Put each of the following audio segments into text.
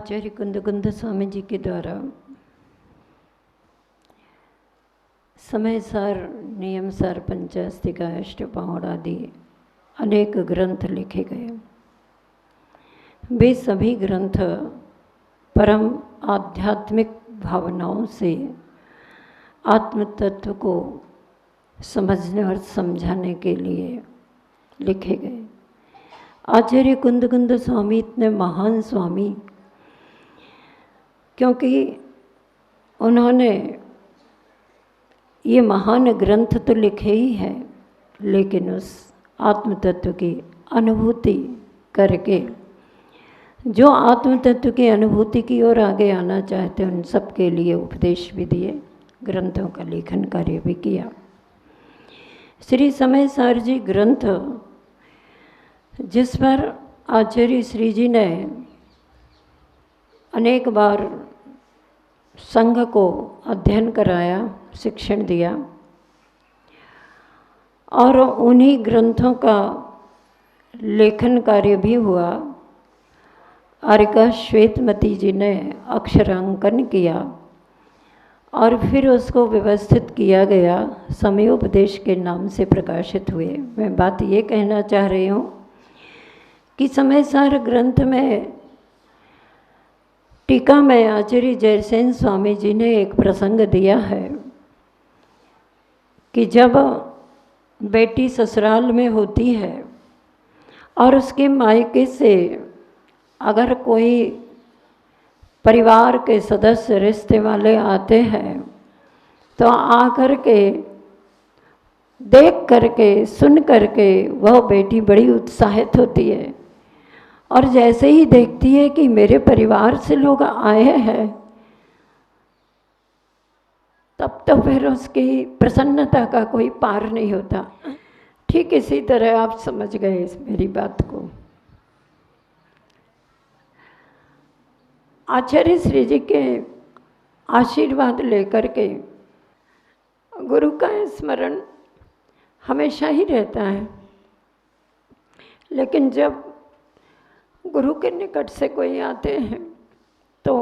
आचार्य कुंद स्वामी जी के द्वारा समय सार, नियम सार, पंचास्तिका, अष्टपावड़ आदि अनेक ग्रंथ लिखे गए। वे सभी ग्रंथ परम आध्यात्मिक भावनाओं से आत्म तत्व को समझने और समझाने के लिए लिखे गए। आचार्य कुंद स्वामी इतने महान स्वामी, क्योंकि उन्होंने ये महान ग्रंथ तो लिखे ही है, लेकिन उस आत्म तत्व की अनुभूति करके जो आत्म तत्व की अनुभूति की ओर आगे आना चाहते हैं उन सब के लिए उपदेश भी दिए, ग्रंथों का लेखन कार्य भी किया। श्री समय सार जी ग्रंथ, जिस पर आचार्य श्री जी ने अनेक बार संघ को अध्ययन कराया, शिक्षण दिया, और उन्हीं ग्रंथों का लेखन कार्य भी हुआ। आर्यका श्वेतमती जी ने अक्षरांकन किया और फिर उसको व्यवस्थित किया गया, समयोपदेश के नाम से प्रकाशित हुए। मैं बात ये कहना चाह रही हूँ कि समय सार ग्रंथ में टीका में आचार्य जयसेन स्वामी जी ने एक प्रसंग दिया है कि जब बेटी ससुराल में होती है और उसके मायके से अगर कोई परिवार के सदस्य, रिश्ते वाले आते हैं तो आकर के देख करके, सुन करके वह बेटी बड़ी उत्साहित होती है, और जैसे ही देखती है कि मेरे परिवार से लोग आए हैं, तब तो फिर उसकी प्रसन्नता का कोई पार नहीं होता। ठीक इसी तरह आप समझ गए इस मेरी बात को। आचार्य श्री जी के आशीर्वाद लेकर के गुरु का स्मरण हमेशा ही रहता है, लेकिन जब गुरु के निकट से कोई आते हैं तो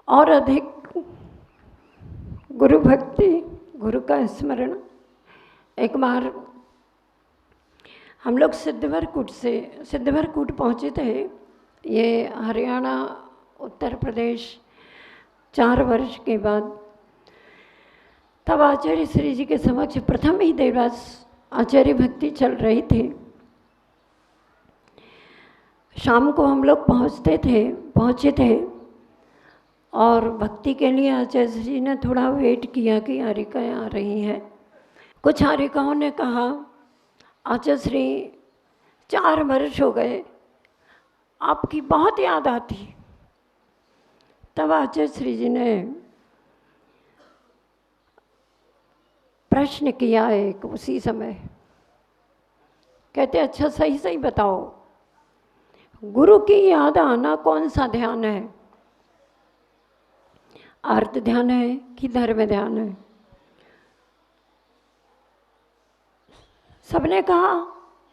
और अधिक गुरु भक्ति, गुरु का स्मरण। एक बार हम लोग सिद्धवरकूट पहुँचे थे, ये हरियाणा उत्तर प्रदेश, 4 वर्ष के बाद। तब आचार्य श्री जी के समक्ष प्रथम ही देवदास आचार्य भक्ति चल रही थी। शाम को हम लोग पहुँचे थे और भक्ति के लिए आचार्य जी ने थोड़ा वेट किया कि हारिकाएँ आ रही हैं। कुछ हारिकाओं ने कहा, आचार्य श्री 4 वर्ष हो गए, आपकी बहुत याद आती। तब आचार्य श्री जी ने प्रश्न किया एक उसी समय, कहते अच्छा सही सही बताओ, गुरु की याद आना कौन सा ध्यान है? अर्थ ध्यान है कि धर्म ध्यान है? सबने कहा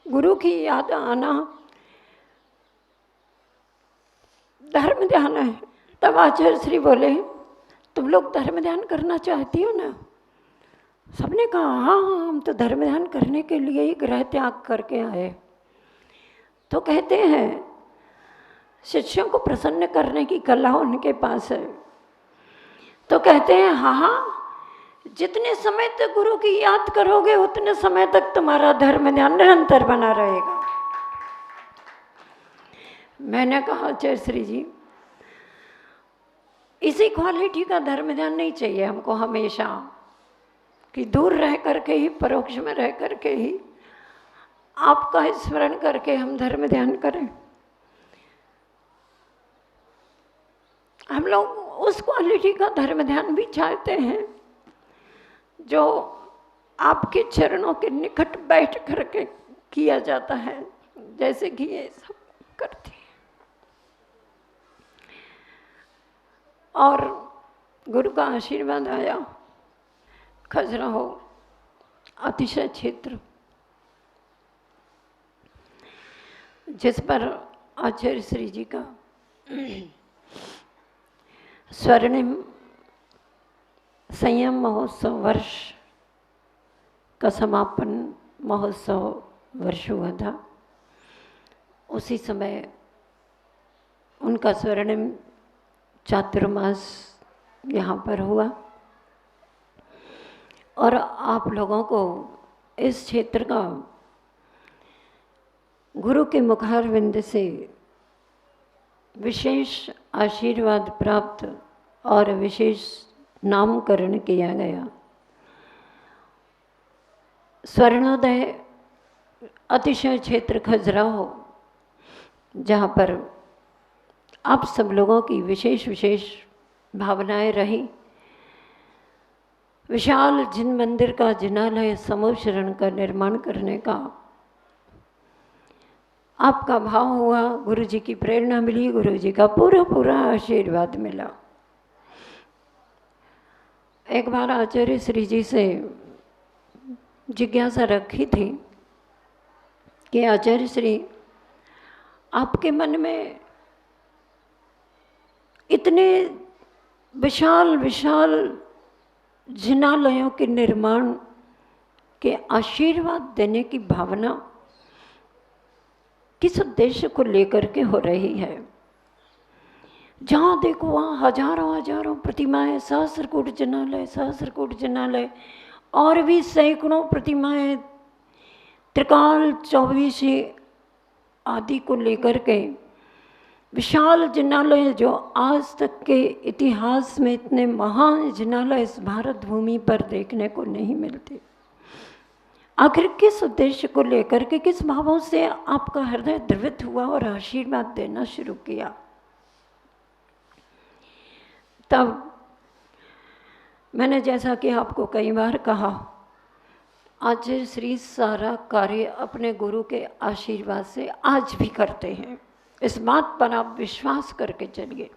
गुरु की याद आना धर्म ध्यान है। तब आचार्य श्री बोले, तुम लोग धर्म ध्यान करना चाहती हो ना? सबने कहा हाँ हाँ, हम तो धर्म ध्यान करने के लिए ही गृह त्याग करके आए। तो कहते हैं शिष्यों को प्रसन्न करने की कला उनके पास है। तो कहते हैं हाँ हाँ, जितने समय तक गुरु की याद करोगे उतने समय तक तुम्हारा धर्म ध्यान निरंतर बना रहेगा। मैंने कहा आचार्य श्री जी, इसी क्वालिटी का धर्म ध्यान नहीं चाहिए हमको हमेशा, कि दूर रह करके ही, परोक्ष में रह करके ही आपका स्मरण करके हम धर्म ध्यान करें। हम लोग उस क्वालिटी का धर्म ध्यान भी चाहते हैं जो आपके चरणों के निकट बैठ करके किया जाता है, जैसे कि ये सब करते हैं। और गुरु का आशीर्वाद आया। खजुराहो अतिशय क्षेत्र, जिस पर आचार्य श्री जी का स्वर्णिम संयम महोत्सव वर्ष का समापन महोत्सव वर्ष हुआ था। उसी समय उनका स्वर्णिम चातुर्मास यहाँ पर हुआ और आप लोगों को इस क्षेत्र का गुरु के मुखारविंद से विशेष आशीर्वाद प्राप्त और विशेष नामकरण किया गया। स्वर्णोदय अतिशय क्षेत्र खजुराहो, जहाँ पर आप सब लोगों की विशेष विशेष भावनाएं रही। विशाल जिन मंदिर का जिनालय समूह शरण का निर्माण करने का आपका भाव हुआ, गुरु जी की प्रेरणा मिली, गुरु जी का पूरा पूरा आशीर्वाद मिला। एक बार आचार्य श्री जी से जिज्ञासा रखी थी कि आचार्य श्री, आपके मन में इतने विशाल विशाल जिनालयों के निर्माण के आशीर्वाद देने की भावना किस उद्देश्य को लेकर के हो रही है? जहाँ देखो वहाँ हजारों हजारों प्रतिमाएं, सहस्रकूट जिनालय, सहस्रकूट जिनालय, और भी सैकड़ों प्रतिमाएं, त्रिकाल चौबीसी आदि को लेकर के विशाल जिनालय जो आज तक के इतिहास में इतने महान जिनालय इस भारत भूमि पर देखने को नहीं मिलते। आखिर किस उद्देश्य को लेकर के, किस भावों से आपका हृदय द्रवित हुआ और आशीर्वाद देना शुरू किया? तब मैंने जैसा कि आपको कई बार कहा, आचार्य श्री सारा कार्य अपने गुरु के आशीर्वाद से आज भी करते हैं। इस बात पर आप विश्वास करके चलिए,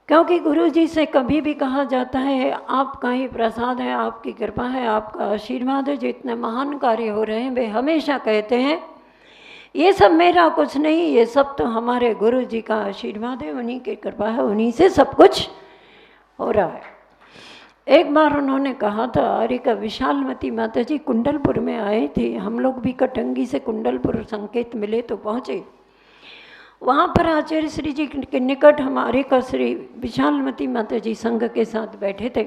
क्योंकि गुरु जी से कभी भी कहा जाता है आपका ही प्रसाद है, आपकी कृपा है, आपका आशीर्वाद है, जो इतने महान कार्य हो रहे हैं, वे हमेशा कहते हैं ये सब मेरा कुछ नहीं, ये सब तो हमारे गुरु जी का आशीर्वाद है, उन्हीं की कृपा है, उन्हीं से सब कुछ हो रहा है। एक बार उन्होंने कहा था, अरे का विशालमती माता जी कुंडलपुर में आए थे, हम लोग भी कटंगी से कुंडलपुर संकेत मिले तो पहुँचे। वहाँ पर आचार्य श्री जी के निकट हमारे का श्री विशालमती माता जी संघ के साथ बैठे थे।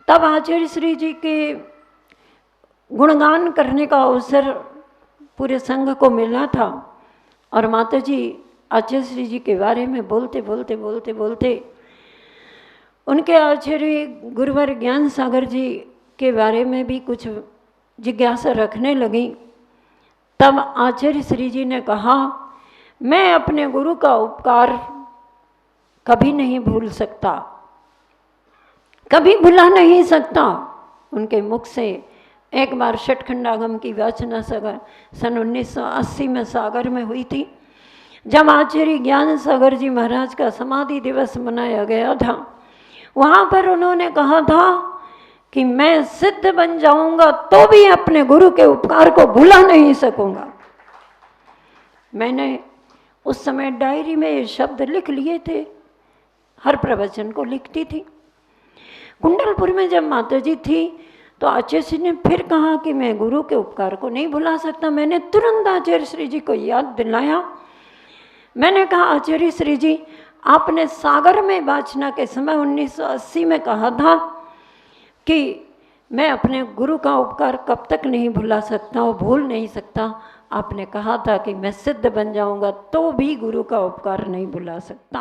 तब आचार्य श्री जी के गुणगान करने का अवसर पूरे संघ को मिला था और माता जी आचार्य श्री जी के बारे में बोलते बोलते बोलते बोलते उनके आचार्य गुरुवर ज्ञान सागर जी के बारे में भी कुछ जिज्ञासा रखने लगी। तब आचार्य श्री जी ने कहा, मैं अपने गुरु का उपकार कभी नहीं भूल सकता, कभी भुला नहीं सकता। उनके मुख से एक बार षटखंडागम की वाचना सागर सन 1980 में सागर में हुई थी, जब आचार्य ज्ञान सागर जी महाराज का समाधि दिवस मनाया गया था। वहाँ पर उन्होंने कहा था कि मैं सिद्ध बन जाऊंगा तो भी अपने गुरु के उपकार को भुला नहीं सकूंगा। मैंने उस समय डायरी में ये शब्द लिख लिए थे, हर प्रवचन को लिखती थी। कुंडलपुर में जब माता जी थी तो आचार्य श्री ने फिर कहा कि मैं गुरु के उपकार को नहीं भुला सकता। मैंने तुरंत आचार्य श्री जी को याद दिलाया। मैंने कहा, आचार्य श्री जी, आपने सागर में वाचना के समय 1980 में कहा था कि मैं अपने गुरु का उपकार कब तक नहीं भुला सकता और भूल नहीं सकता। आपने कहा था कि मैं सिद्ध बन जाऊंगा तो भी गुरु का उपकार नहीं भुला सकता।